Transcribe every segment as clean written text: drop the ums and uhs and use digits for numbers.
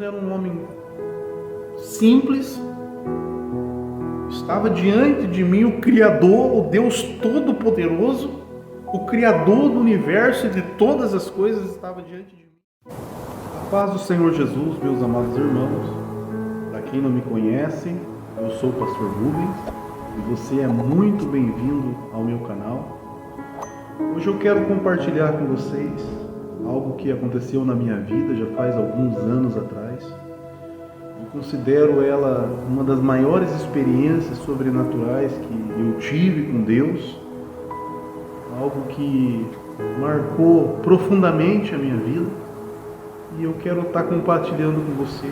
era um homem simples. Estava diante de mim o Criador, o Deus Todo-Poderoso, o Criador do universo e de todas as coisas estava diante de mim. A paz do Senhor Jesus, meus amados irmãos. Para quem não me conhece, eu sou o pastor Rubens e você é muito bem-vindo ao meu canal. Hoje eu quero compartilhar com vocês algo que aconteceu na minha vida já faz alguns anos atrás. Eu considero ela uma das maiores experiências sobrenaturais que eu tive com Deus, algo que marcou profundamente a minha vida e eu quero estar compartilhando com você.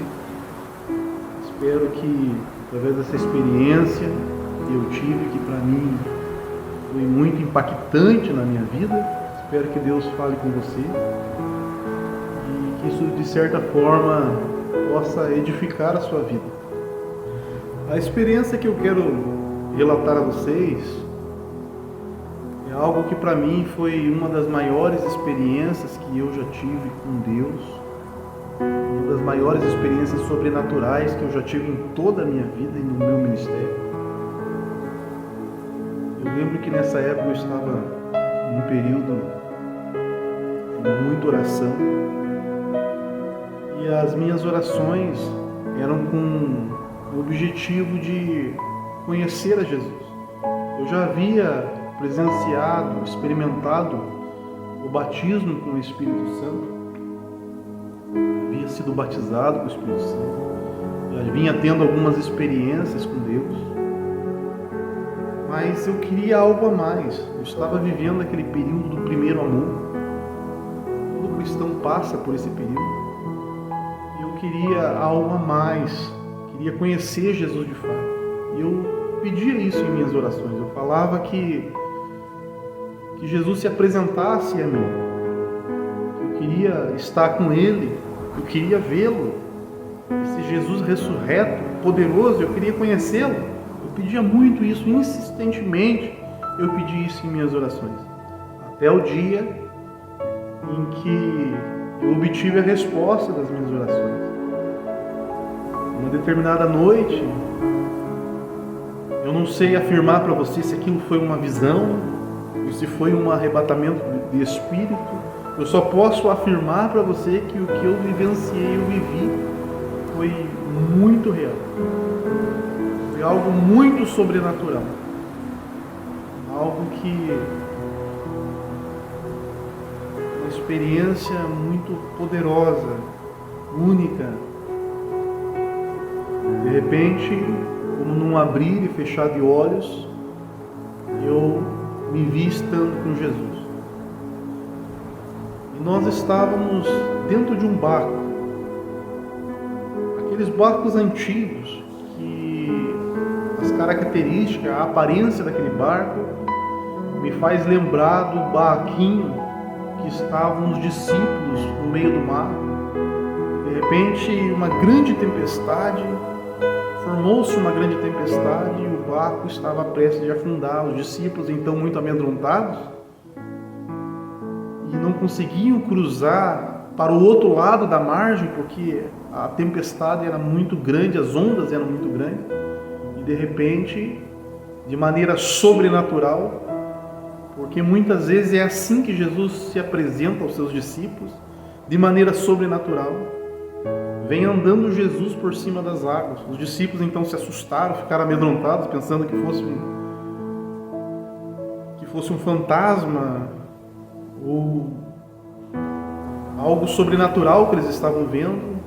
Espero que através dessa experiência que eu tive, que para mim foi muito impactante na minha vida, espero que Deus fale com você e que isso de certa forma possa edificar a sua vida. A experiência que eu quero relatar a vocês é algo que para mim foi uma das maiores experiências que eu já tive com Deus, uma das maiores experiências sobrenaturais que eu já tive em toda a minha vida e no meu ministério. Eu lembro que nessa época eu estava em um período de muita oração e as minhas orações eram com o objetivo de conhecer a Jesus. Eu já havia presenciado, experimentado o batismo com o Espírito Santo, havia sido batizado com o Espírito Santo, já vinha tendo algumas experiências com Deus, mas eu queria algo a mais. Eu estava vivendo aquele período do primeiro amor. Todo cristão passa por esse período. Eu queria algo a mais, queria conhecer Jesus de fato. E eu pedia isso em minhas orações. Eu falava que Jesus se apresentasse a mim. Eu queria estar com Ele, eu queria vê-lo. Esse Jesus ressurreto, poderoso, eu queria conhecê-lo. Eu pedia muito isso, insistentemente eu pedi isso em minhas orações. Até o dia em que eu obtive a resposta das minhas orações. Uma determinada noite, eu não sei afirmar para você se aquilo foi uma visão, ou se foi um arrebatamento de espírito. Eu só posso afirmar para você que o que eu vivenciei, eu vivi, foi muito real. Foi algo muito sobrenatural. Algo que... uma experiência muito poderosa, única. De repente, como num abrir e fechar de olhos, eu me vi estando com Jesus. E nós estávamos dentro de um barco. Aqueles barcos antigos, que as características, a aparência daquele barco me faz lembrar do barquinho que estavam os discípulos no meio do mar. De repente, uma grande tempestade, formou-se uma grande tempestade e o barco estava prestes de afundar. Os discípulos, então muito amedrontados, e não conseguiam cruzar para o outro lado da margem, porque a tempestade era muito grande, as ondas eram muito grandes, e de repente, de maneira sobrenatural, porque muitas vezes é assim que Jesus se apresenta aos seus discípulos, de maneira sobrenatural, vem andando Jesus por cima das águas. Os discípulos então se assustaram, ficaram amedrontados, pensando que fosse um fantasma ou algo sobrenatural que eles estavam vendo,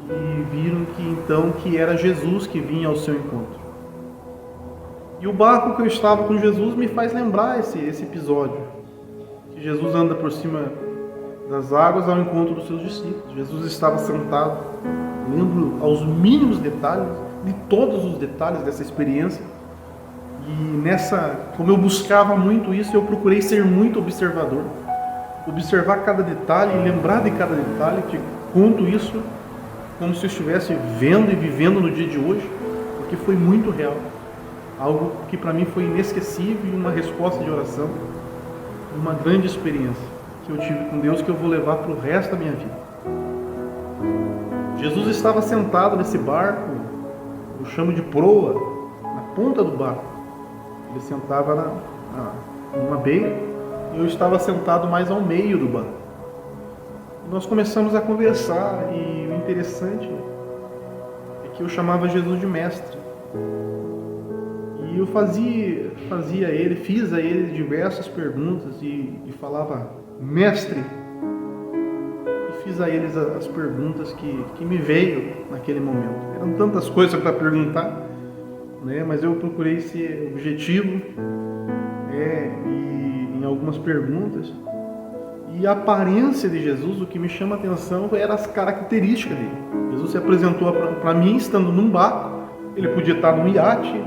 e viram que era Jesus que vinha ao seu encontro. E o barco que eu estava com Jesus me faz lembrar esse episódio, que Jesus anda por cima das águas ao encontro dos seus discípulos. Jesus estava sentado, lembro aos mínimos detalhes, de todos os detalhes dessa experiência. E como eu buscava muito isso, eu procurei ser muito observador. Observar cada detalhe e lembrar de cada detalhe. Te conto isso como se eu estivesse vendo e vivendo no dia de hoje, porque foi muito real. Algo que para mim foi inesquecível e uma resposta de oração, uma grande experiência que eu tive com Deus, que eu vou levar para o resto da minha vida. Jesus estava sentado nesse barco, eu chamo de proa, na ponta do barco. Ele sentava numa beira e eu estava sentado mais ao meio do barco. Nós começamos a conversar e o interessante é que eu chamava Jesus de mestre. E eu fiz a ele diversas perguntas e falava mestre. E fiz a eles as perguntas que me veio naquele momento. Eram tantas coisas para perguntar, né? Mas eu procurei ser objetivo e em algumas perguntas. E a aparência de Jesus, o que me chama a atenção, eram as características dele. Jesus se apresentou para mim estando num barco. Ele podia estar num iate,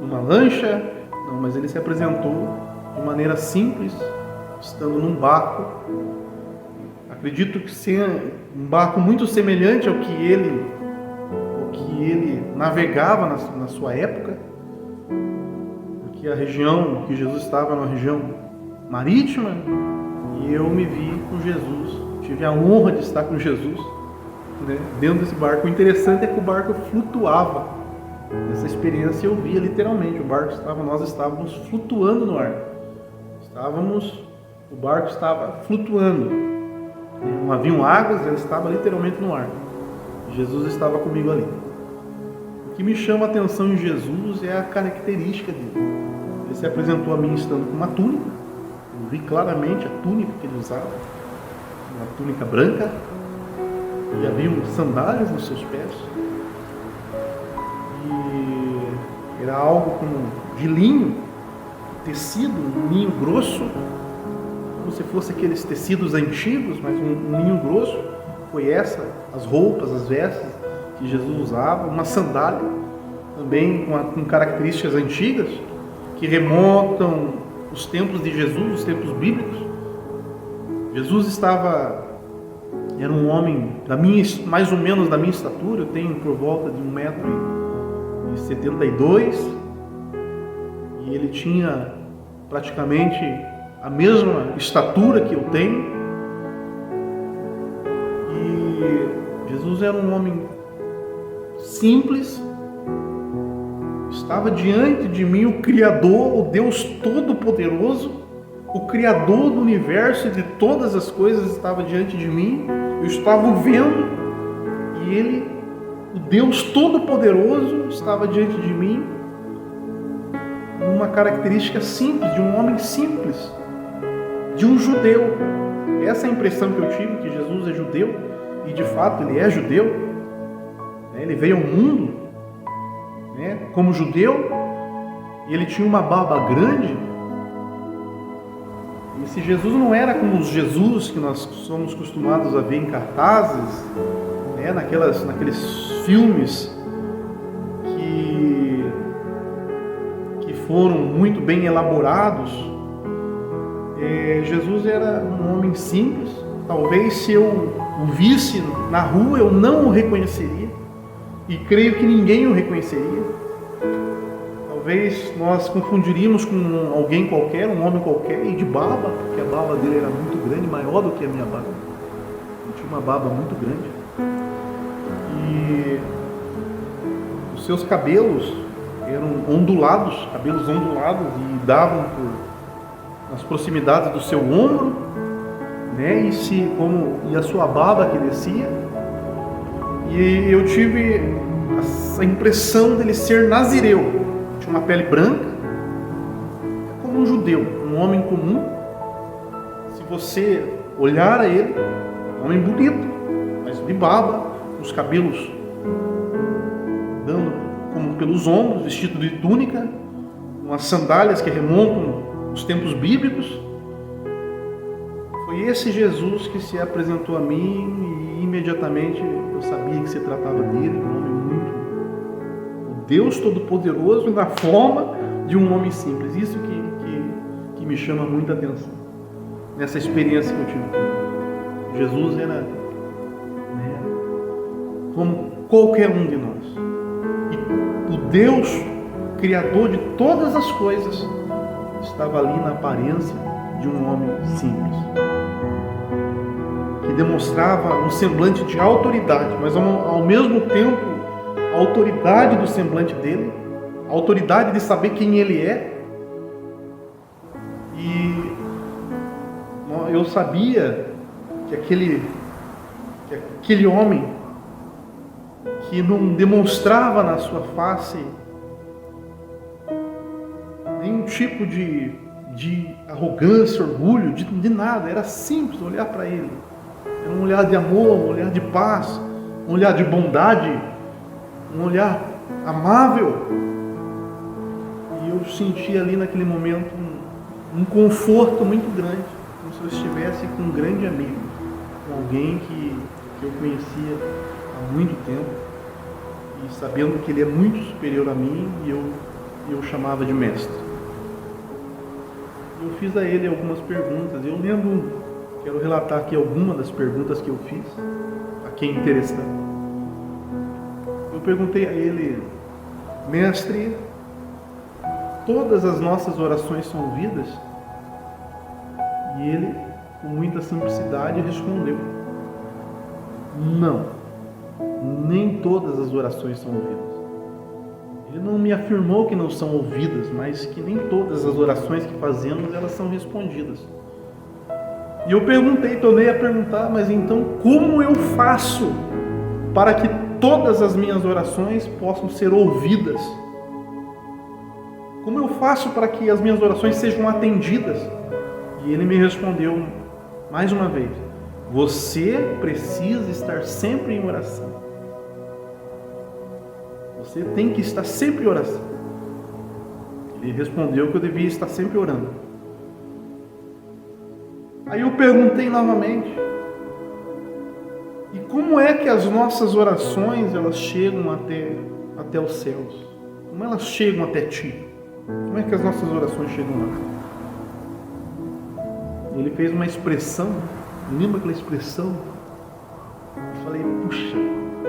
numa lancha, não, mas ele se apresentou de maneira simples, estando num barco. Acredito que seja um barco muito semelhante ao que ele navegava na sua época, porque a região que Jesus estava era uma região marítima. E eu me vi com Jesus, tive a honra de estar com Jesus, né, dentro desse barco. O interessante é que o barco flutuava. Nessa experiência eu via literalmente, nós estávamos flutuando no ar. O barco estava flutuando. Não haviam águas, ele estava literalmente no ar. Jesus estava comigo ali. O que me chama a atenção em Jesus é a característica dele. Ele se apresentou a mim estando com uma túnica. Eu vi claramente a túnica que ele usava, uma túnica branca, e havia sandálias nos seus pés. E era algo como de linho, tecido, um linho grosso, como se fosse aqueles tecidos antigos, mas um linho grosso. Foi as roupas, as vestes que Jesus usava, uma sandália também com características antigas que remontam os tempos de Jesus, os tempos bíblicos. Jesus era um homem mais ou menos da minha estatura. Eu tenho por volta de 1,72 m, e ele tinha praticamente a mesma estatura que eu tenho. E Jesus era um homem simples. Estava diante de mim o Criador, o Deus Todo-Poderoso, o Criador do universo e de todas as coisas estava diante de mim. Eu estava o vendo e Ele, o Deus Todo-Poderoso, estava diante de mim. Uma característica simples, de um homem simples, de um judeu. Essa é a impressão que eu tive, que Jesus é judeu, e de fato Ele é judeu. Ele veio ao mundo como judeu, e ele tinha uma barba grande. E esse Jesus não era como os Jesus que nós somos acostumados a ver em cartazes, naqueles filmes que foram muito bem elaborados. Jesus era um homem simples. Talvez se eu o visse na rua eu não o reconheceria, e creio que ninguém o reconheceria. Talvez nós confundiríamos com alguém qualquer, um homem qualquer, e de barba, porque a barba dele era muito grande, maior do que a minha barba. Ele tinha uma barba muito grande. E os seus cabelos eram ondulados, e davam nas proximidades do seu ombro, e a sua barba que descia. E eu tive essa impressão dele ser nazireu. Tinha uma pele branca, como um judeu, um homem comum. Se você olhar a ele, um homem bonito, mas de barba, os cabelos dando como pelos ombros, vestido de túnica, umas sandálias que remontam os tempos bíblicos. Foi esse Jesus que se apresentou a mim, e imediatamente eu sabia que se tratava dele, um homem muito, o Deus Todo-Poderoso, na forma de um homem simples. Isso que me chama muita atenção nessa experiência que eu tive com ele. Jesus era como qualquer um de nós, e o Deus Criador de todas as coisas estava ali na aparência de um homem simples. Que ele demonstrava um semblante de autoridade, mas ao mesmo tempo, a autoridade do semblante dele, a autoridade de saber quem ele é. E eu sabia que aquele homem que não demonstrava na sua face nenhum tipo de arrogância, orgulho, de nada, era simples olhar para ele. Era um olhar de amor, um olhar de paz, um olhar de bondade, um olhar amável. E eu senti ali naquele momento um conforto muito grande, como se eu estivesse com um grande amigo, com alguém que eu conhecia há muito tempo, e sabendo que ele é muito superior a mim, e eu chamava de mestre. Eu fiz a ele algumas perguntas. Eu lembro, quero relatar aqui algumas das perguntas que eu fiz, a quem interessar. Eu perguntei a ele: mestre, todas as nossas orações são ouvidas? E ele, com muita simplicidade, respondeu: não, nem todas as orações são ouvidas. Ele não me afirmou que não são ouvidas, mas que nem todas as orações que fazemos, elas são respondidas. E eu tornei a perguntar: mas então como eu faço para que todas as minhas orações possam ser ouvidas? Como eu faço para que as minhas orações sejam atendidas? E ele me respondeu mais uma vez: você precisa estar sempre em oração. Você tem que estar sempre em oração. Ele respondeu que eu devia estar sempre orando. Aí eu perguntei novamente: e como é que as nossas orações elas chegam até os céus? Como elas chegam até ti? Como é que as nossas orações chegam lá? Ele fez uma expressão, lembra aquela expressão? Eu falei: puxa,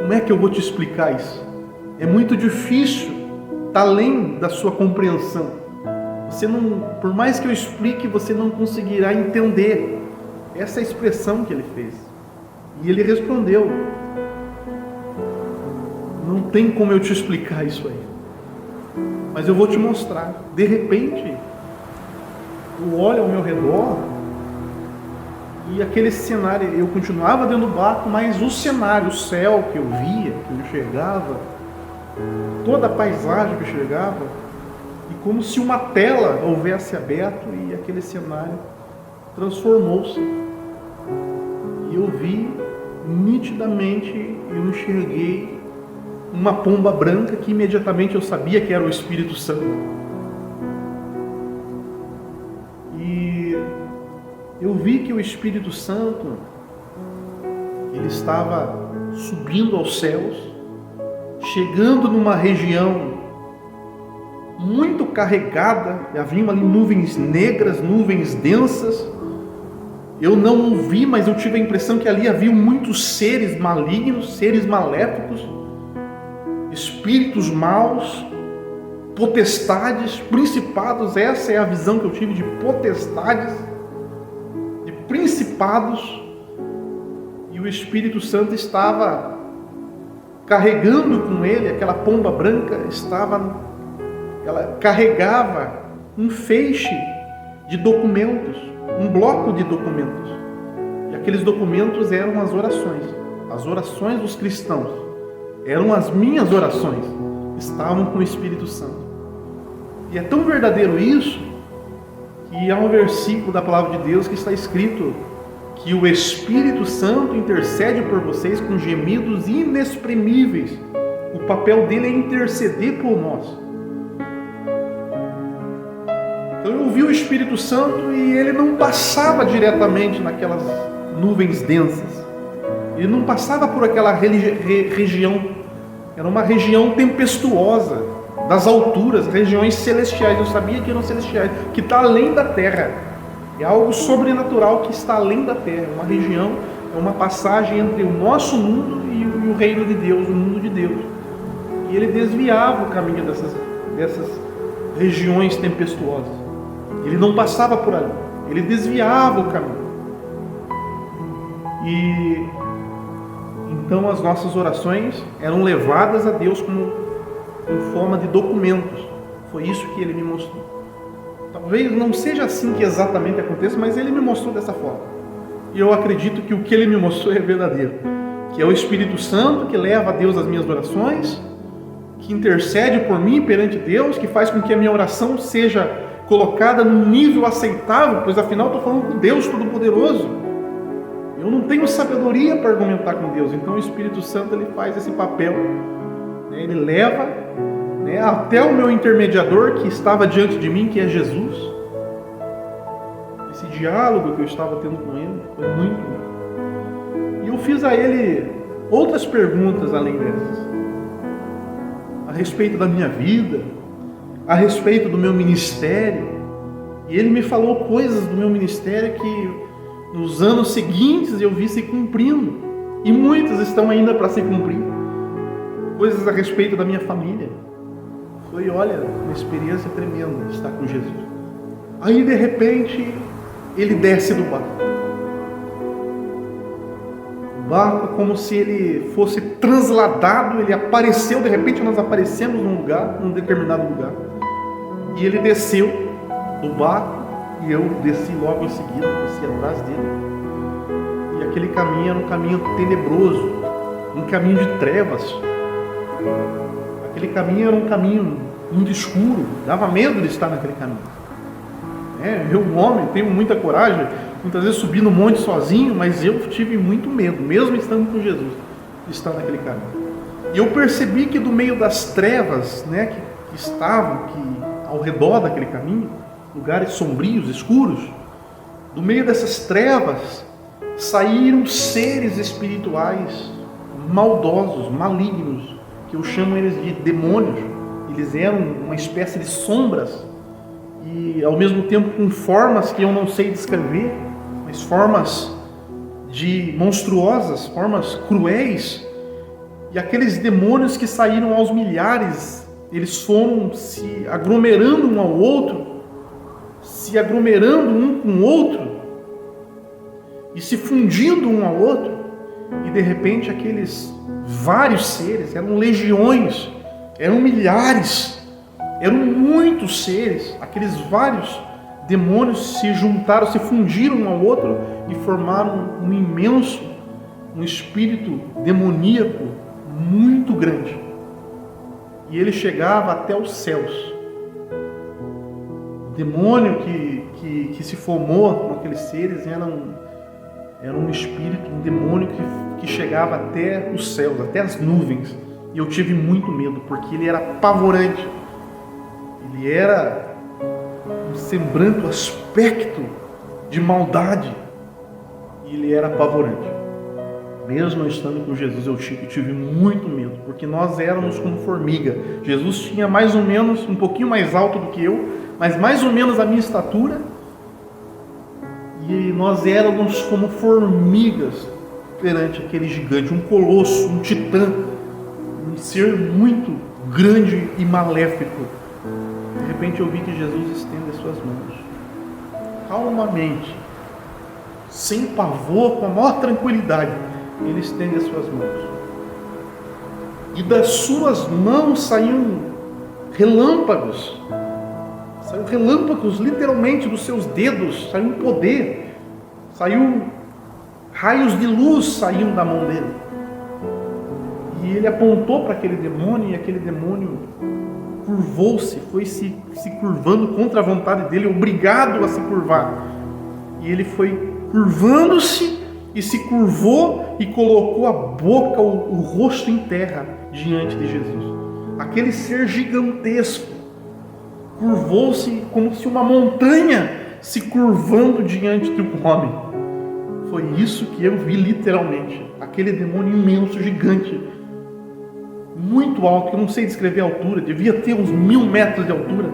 como é que eu vou te explicar isso? É muito difícil, está além da sua compreensão. Você não, por mais que eu explique, você não conseguirá entender essa expressão que ele fez. E ele respondeu: não tem como eu te explicar isso aí, mas eu vou te mostrar. De repente, eu olho ao meu redor e aquele cenário, eu continuava dentro do barco, mas o cenário, o céu que eu via, que eu enxergava, toda a paisagem que eu enxergava, e como se uma tela houvesse aberto e aquele cenário transformou-se. E eu vi nitidamente, eu enxerguei uma pomba branca que imediatamente eu sabia que era o Espírito Santo. E eu vi que o Espírito Santo, ele estava subindo aos céus, chegando numa região muito carregada. Havia ali nuvens negras, nuvens densas. Eu não o vi, mas eu tive a impressão que ali havia muitos seres malignos, seres maléficos, espíritos maus, potestades, principados. Essa é a visão que eu tive de potestades, de principados. E o Espírito Santo estava carregando com ele, aquela pomba branca ela carregava um feixe de documentos, um bloco de documentos. E aqueles documentos eram as orações dos cristãos, eram as minhas orações, estavam com o Espírito Santo. E é tão verdadeiro isso, que há um versículo da palavra de Deus que está escrito que o Espírito Santo intercede por vocês com gemidos inexprimíveis. O papel dele é interceder por nós. Então eu vi o Espírito Santo e ele não passava diretamente naquelas nuvens densas. Ele não passava por aquela região. Era uma região tempestuosa, das alturas, regiões celestiais. Eu sabia que eram celestiais, que está além da terra. É algo sobrenatural que está além da terra. Uma região, é uma passagem entre o nosso mundo e o reino de Deus, o mundo de Deus. E ele desviava o caminho dessas regiões tempestuosas. Ele não passava por ali, ele desviava o caminho. E então as nossas orações eram levadas a Deus como em forma de documentos. Foi isso que Ele me mostrou. Talvez não seja assim que exatamente aconteça, mas Ele me mostrou dessa forma. E eu acredito que o que Ele me mostrou é verdadeiro. Que é o Espírito Santo que leva a Deus as minhas orações, que intercede por mim perante Deus, que faz com que a minha oração seja colocada num nível aceitável, pois afinal estou falando com Deus Todo-Poderoso. Eu não tenho sabedoria para argumentar com Deus, então o Espírito Santo ele faz esse papel. Ele leva até o meu intermediador que estava diante de mim, que é Jesus. Esse diálogo que eu estava tendo com Ele foi muito bom. E eu fiz a Ele outras perguntas além dessas. A respeito da minha vida, a respeito do meu ministério. E Ele me falou coisas do meu ministério que nos anos seguintes eu vi se cumprindo. E muitas estão ainda para se cumprir. Coisas a respeito da minha família. Foi, olha, uma experiência tremenda estar com Jesus. Aí, de repente, Ele desce do barco. O barco é como se ele fosse transladado, Ele apareceu, de repente nós aparecemos num determinado lugar. E Ele desceu do barco e eu desci logo em seguida, desci atrás dele. E aquele caminho era um caminho tenebroso, um caminho de trevas. Aquele caminho era um caminho muito escuro, dava medo de estar naquele caminho. Eu, um homem, tenho muita coragem, muitas vezes subi no monte sozinho, mas eu tive muito medo, mesmo estando com Jesus, de estar naquele caminho. E eu percebi que do meio das trevas, que estavam ao redor daquele caminho, lugares sombrios, escuros, do meio dessas trevas, saíram seres espirituais maldosos, malignos, que eu chamo eles de demônios. Eles eram uma espécie de sombras e ao mesmo tempo com formas que eu não sei descrever, mas formas monstruosas, formas cruéis. E aqueles demônios que saíram aos milhares, eles foram se aglomerando um ao outro, se aglomerando um com o outro e se fundindo um ao outro. E de repente aqueles vários seres, eram legiões, eram milhares, eram muitos seres, aqueles vários demônios se juntaram, se fundiram um ao outro e formaram um imenso, um espírito demoníaco muito grande. E ele chegava até os céus. O demônio que se formou com aqueles seres era um espírito, um demônio que chegava até os céus, até as nuvens. E eu tive muito medo, porque ele era apavorante. Ele era um semblante, um aspecto de maldade. E ele era apavorante. Mesmo eu estando com Jesus, eu tive muito medo, porque nós éramos como formiga. Jesus tinha mais ou menos, um pouquinho mais alto do que eu, mas mais ou menos a minha estatura. E nós éramos como formigas perante aquele gigante, um colosso, um titã, um ser muito grande e maléfico. De repente eu vi que Jesus estende as suas mãos, calmamente, sem pavor, com a maior tranquilidade, ele estende as suas mãos. E das suas mãos saíam relâmpagos. Saiu relâmpagos literalmente dos seus dedos, saiu um poder, saiu raios de luz saíam da mão dele. E ele apontou para aquele demônio e aquele demônio curvou-se, foi se curvando contra a vontade dele, obrigado a se curvar. E ele foi curvando-se e se curvou e colocou a boca, o rosto em terra diante de Jesus. Aquele ser gigantesco curvou-se como se uma montanha se curvando diante de um homem. Foi isso que eu vi literalmente. Aquele demônio imenso, gigante, muito alto, que eu não sei descrever a altura, devia ter uns 1000 metros de altura,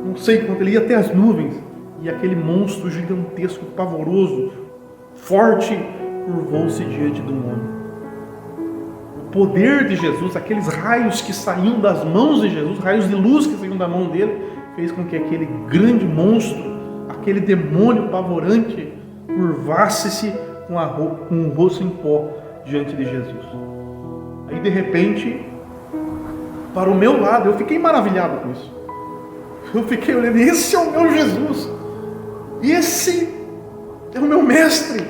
não sei quanto, ele ia até as nuvens. E aquele monstro gigantesco, pavoroso, forte, curvou-se diante do homem. O poder de Jesus, aqueles raios que saíam das mãos de Jesus, raios de luz que saíam da mão dele, fez com que aquele grande monstro, aquele demônio apavorante, curvasse-se com o rosto em pó diante de Jesus. Aí de repente, para o meu lado, eu fiquei maravilhado com isso. Eu fiquei olhando, esse é o meu Jesus, esse é o meu mestre.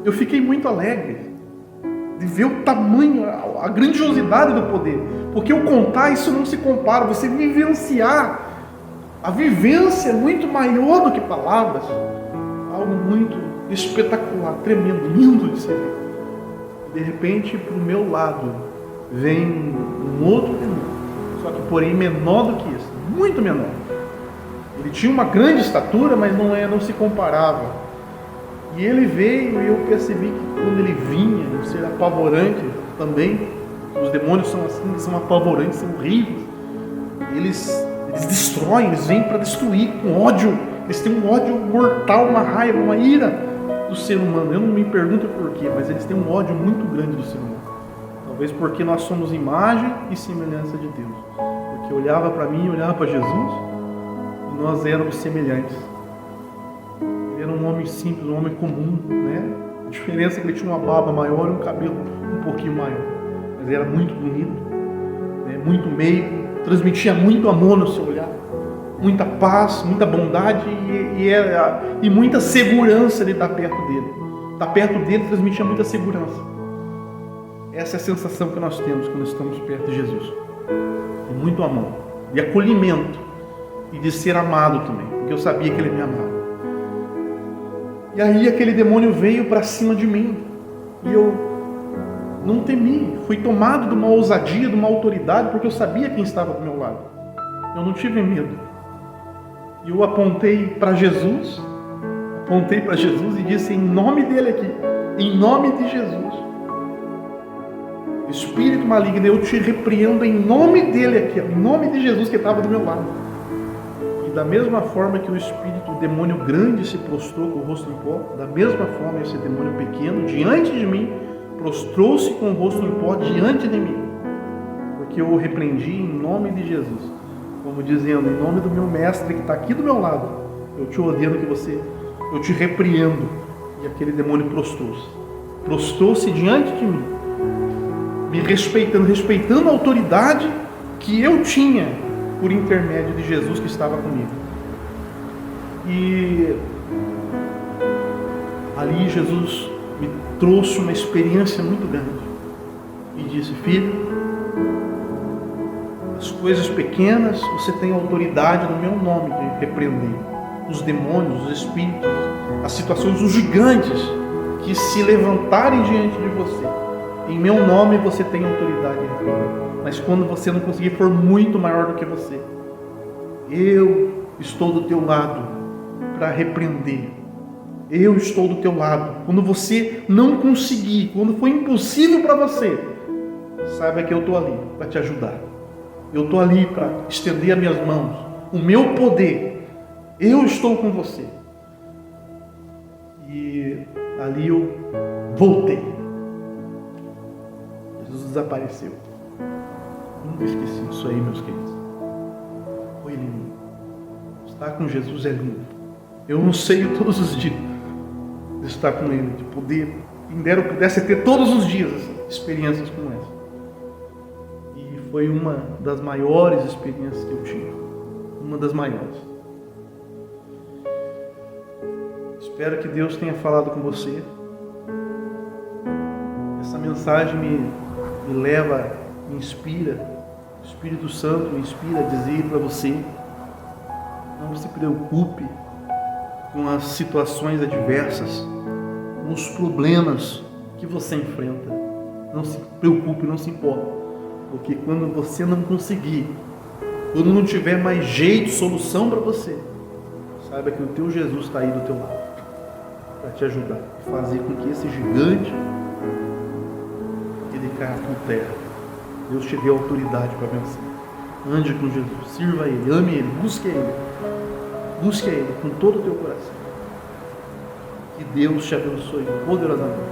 Eu fiquei muito alegre de ver o tamanho, a grandiosidade do poder, porque o contar, isso não se compara, você vivenciar, a vivência é muito maior do que palavras, algo muito espetacular, tremendo, lindo de ser visto. De repente, para o meu lado, vem um outro demônio, só que porém menor do que esse, muito menor. Ele tinha uma grande estatura, mas não se comparava. E ele veio e eu percebi que quando ele vinha, um ser apavorante também, os demônios são assim, eles são apavorantes, são horríveis. Eles destroem, eles vêm para destruir com ódio. Eles têm um ódio mortal, uma raiva, uma ira do ser humano. Eu não me pergunto por quê, mas eles têm um ódio muito grande do ser humano. Talvez porque nós somos imagem e semelhança de Deus. Porque olhava para mim, olhava para Jesus, e nós éramos semelhantes. Ele era um homem simples, um homem comum, né? A diferença é que ele tinha uma barba maior e um cabelo um pouquinho maior. Mas era muito bonito, né? Muito meigo, transmitia muito amor no seu olhar, muita paz, muita bondade e muita segurança de estar perto dele. Estar perto dele transmitia muita segurança. Essa é a sensação que nós temos quando estamos perto de Jesus. E muito amor, de acolhimento e de ser amado também, porque eu sabia que ele me amava. E aí aquele demônio veio para cima de mim e eu não temi, fui tomado de uma ousadia, de uma autoridade, porque eu sabia quem estava do meu lado. Eu não tive medo. E eu apontei para Jesus e disse, em nome dele aqui, em nome de Jesus, espírito maligno, eu te repreendo em nome dele aqui, em nome de Jesus que estava do meu lado. E da mesma forma que o demônio grande se prostrou com o rosto em pó, da mesma forma esse demônio pequeno, diante de mim, prostrou-se com o rosto em pó diante de mim, porque eu o repreendi em nome de Jesus, como dizendo, em nome do meu mestre que está aqui do meu lado, eu te ordeno eu te repreendo. E aquele demônio prostrou-se diante de mim, me respeitando a autoridade que eu tinha por intermédio de Jesus que estava comigo. E ali Jesus me trouxe uma experiência muito grande e disse, filho, as coisas pequenas você tem autoridade no meu nome de repreender. Os demônios, os espíritos, as situações, os gigantes que se levantarem diante de você, em meu nome você tem autoridade de repreender. Mas quando você não conseguir, for muito maior do que você, eu estou do teu lado para repreender. Eu estou do teu lado. Quando você não conseguir, quando for impossível para você, saiba que eu estou ali para te ajudar. Eu estou ali para estender as minhas mãos. O meu poder, eu estou com você. E ali eu voltei. Jesus desapareceu. Nunca esqueci isso aí, meus queridos. Foi lindo. Estar com Jesus é lindo. Eu anseio todos os dias de estar com Ele, de poder, quem dera eu pudesse ter todos os dias experiências como essa. E foi uma das maiores experiências que eu tive. Uma das maiores. Espero que Deus tenha falado com você. Essa mensagem me leva, me inspira. O Espírito Santo me inspira a dizer para você: não se preocupe com as situações adversas, com os problemas que você enfrenta. Não se preocupe, não se importe, porque quando você não conseguir, quando não tiver mais jeito, solução para você, saiba que o teu Jesus está aí do teu lado para te ajudar e fazer com que esse gigante ele caia por terra. Deus te deu autoridade para vencer. Ande com Jesus, sirva a Ele, ame Ele, busque a Ele. Busque a Ele com todo o teu coração. Que Deus te abençoe poderosamente.